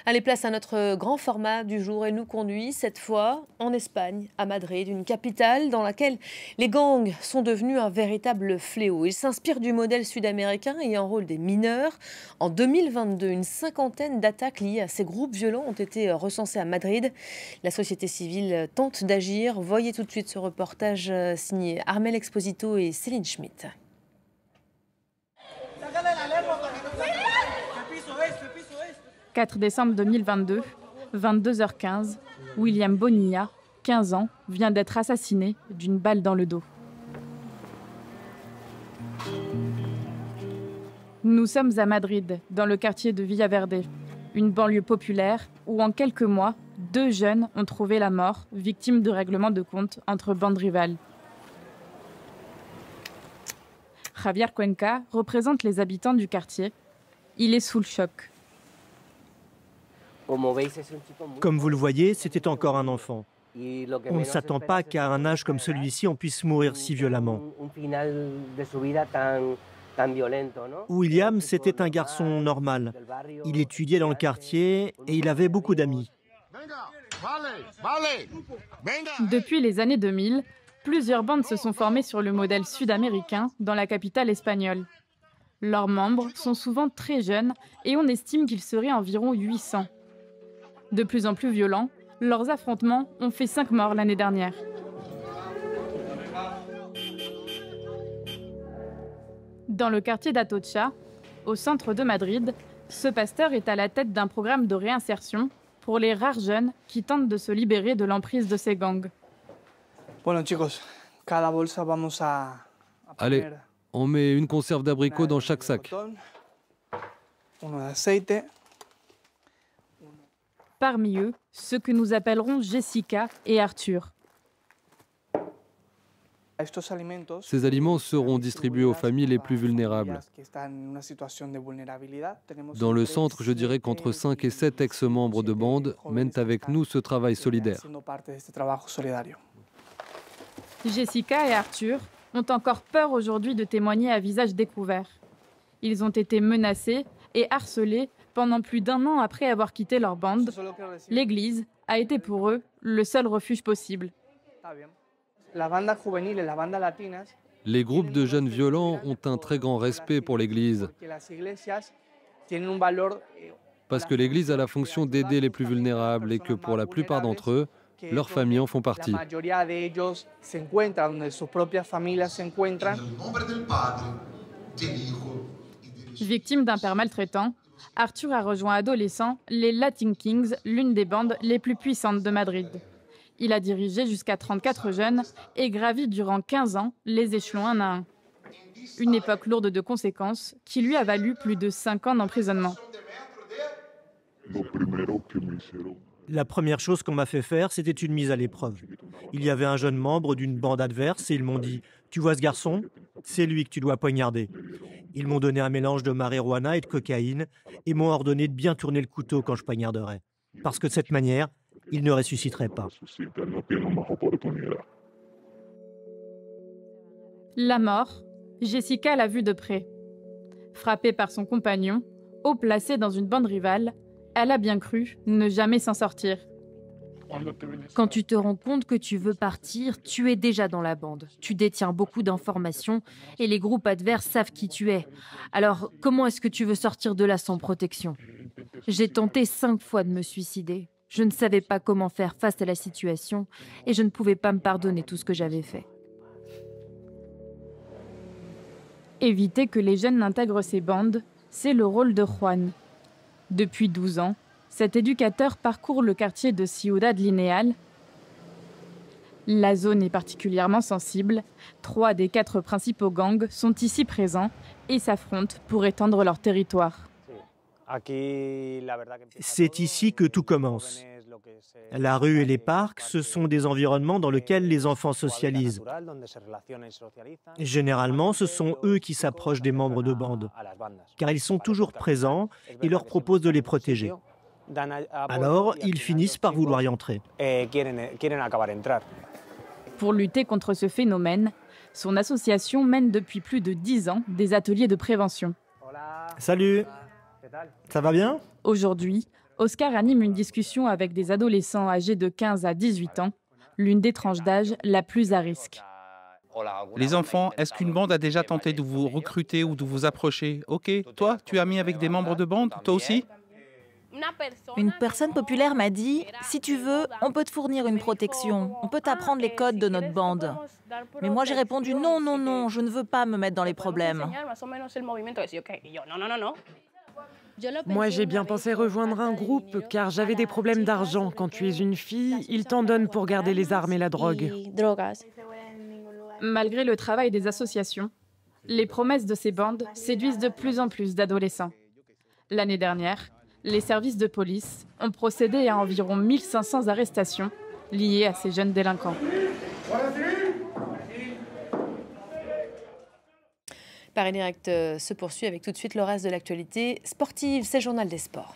Allez, place à notre grand format du jour. Elle nous conduit cette fois en Espagne, à Madrid, une capitale dans laquelle les gangs sont devenus un véritable fléau. Ils s'inspirent du modèle sud-américain et enrôlent des mineurs. En 2022, une cinquantaine d'attaques liées à ces groupes violents ont été recensées à Madrid. La société civile tente d'agir. Voyez tout de suite ce reportage signé Armel Exposito et Céline Schmitt. 4 décembre 2022, 22h15, William Bonilla, 15 ans, vient d'être assassiné d'une balle dans le dos. Nous sommes à Madrid, dans le quartier de Villaverde, une banlieue populaire où en quelques mois, 2 jeunes ont trouvé la mort, victimes de règlements de compte entre bandes rivales. Javier Cuenca représente les habitants du quartier. Il est sous le choc. Comme vous le voyez, c'était encore un enfant. On ne s'attend pas qu'à un âge comme celui-ci, on puisse mourir si violemment. William, c'était un garçon normal. Il étudiait dans le quartier et il avait beaucoup d'amis. Depuis les années 2000, plusieurs bandes se sont formées sur le modèle sud-américain dans la capitale espagnole. Leurs membres sont souvent très jeunes et on estime qu'ils seraient environ 800. De plus en plus violents, leurs affrontements ont fait 5 morts l'année dernière. Dans le quartier d'Atocha, au centre de Madrid, ce pasteur est à la tête d'un programme de réinsertion pour les rares jeunes qui tentent de se libérer de l'emprise de ces gangs. Allez, on met une conserve d'abricots dans chaque sac. Parmi eux, ceux que nous appellerons Jessica et Arthur. Ces aliments seront distribués aux familles les plus vulnérables. Dans le centre, je dirais qu'entre 5 et 7 ex-membres de bande mènent avec nous ce travail solidaire. Jessica et Arthur ont encore peur aujourd'hui de témoigner à visage découvert. Ils ont été menacés et harcelés pendant plus d'1 an après avoir quitté leur bande. L'église a été pour eux le seul refuge possible. Les groupes de jeunes violents ont un très grand respect pour l'Église. Parce que l'Église a la fonction d'aider les plus vulnérables et que pour la plupart d'entre eux, leurs familles en font partie. Victime d'un père maltraitant, Arthur a rejoint adolescent les Latin Kings, l'une des bandes les plus puissantes de Madrid. Il a dirigé jusqu'à 34 jeunes et gravi durant 15 ans les échelons un à un. Une époque lourde de conséquences qui lui a valu plus de 5 ans d'emprisonnement. La première chose qu'on m'a fait faire, c'était une mise à l'épreuve. Il y avait un jeune membre d'une bande adverse et ils m'ont dit « Tu vois ce garçon ? C'est lui que tu dois poignarder ». Ils m'ont donné un mélange de marijuana et de cocaïne et m'ont ordonné de bien tourner le couteau quand je poignarderais. Parce que de cette manière, il ne ressusciterait pas. La mort, Jessica l'a vue de près. Frappée par son compagnon, haut placé dans une bande rivale, elle a bien cru ne jamais s'en sortir. Quand tu te rends compte que tu veux partir, tu es déjà dans la bande. Tu détiens beaucoup d'informations et les groupes adverses savent qui tu es. Alors, comment est-ce que tu veux sortir de là sans protection? J'ai tenté 5 fois de me suicider. Je ne savais pas comment faire face à la situation et je ne pouvais pas me pardonner tout ce que j'avais fait. Éviter que les jeunes n'intègrent ces bandes, c'est le rôle de Juan. Depuis 12 ans, cet éducateur parcourt le quartier de Ciudad Lineal. La zone est particulièrement sensible. 3 des 4 principaux gangs sont ici présents et s'affrontent pour étendre leur territoire. C'est ici que tout commence. La rue et les parcs, ce sont des environnements dans lesquels les enfants socialisent. Généralement, ce sont eux qui s'approchent des membres de bande, car ils sont toujours présents et leur proposent de les protéger. Alors, ils finissent par vouloir y entrer. Pour lutter contre ce phénomène, son association mène depuis plus de 10 ans des ateliers de prévention. Salut! Ça va bien? Aujourd'hui, Oscar anime une discussion avec des adolescents âgés de 15 à 18 ans, l'une des tranches d'âge la plus à risque. Les enfants, est-ce qu'une bande a déjà tenté de vous recruter ou de vous approcher? Ok, toi, tu es ami avec des membres de bande? Toi aussi? Une personne populaire m'a dit, si tu veux, on peut te fournir une protection, on peut t'apprendre les codes de notre bande. Mais moi j'ai répondu, non, non, non, je ne veux pas me mettre dans les problèmes. Moi, j'ai bien pensé rejoindre un groupe car j'avais des problèmes d'argent. Quand tu es une fille, ils t'en donnent pour garder les armes et la drogue. Malgré le travail des associations, les promesses de ces bandes séduisent de plus en plus d'adolescents. L'année dernière, les services de police ont procédé à environ 1500 arrestations liées à ces jeunes délinquants. Paris Direct se poursuit avec tout de suite le reste de l'actualité sportive. C'est le journal des sports.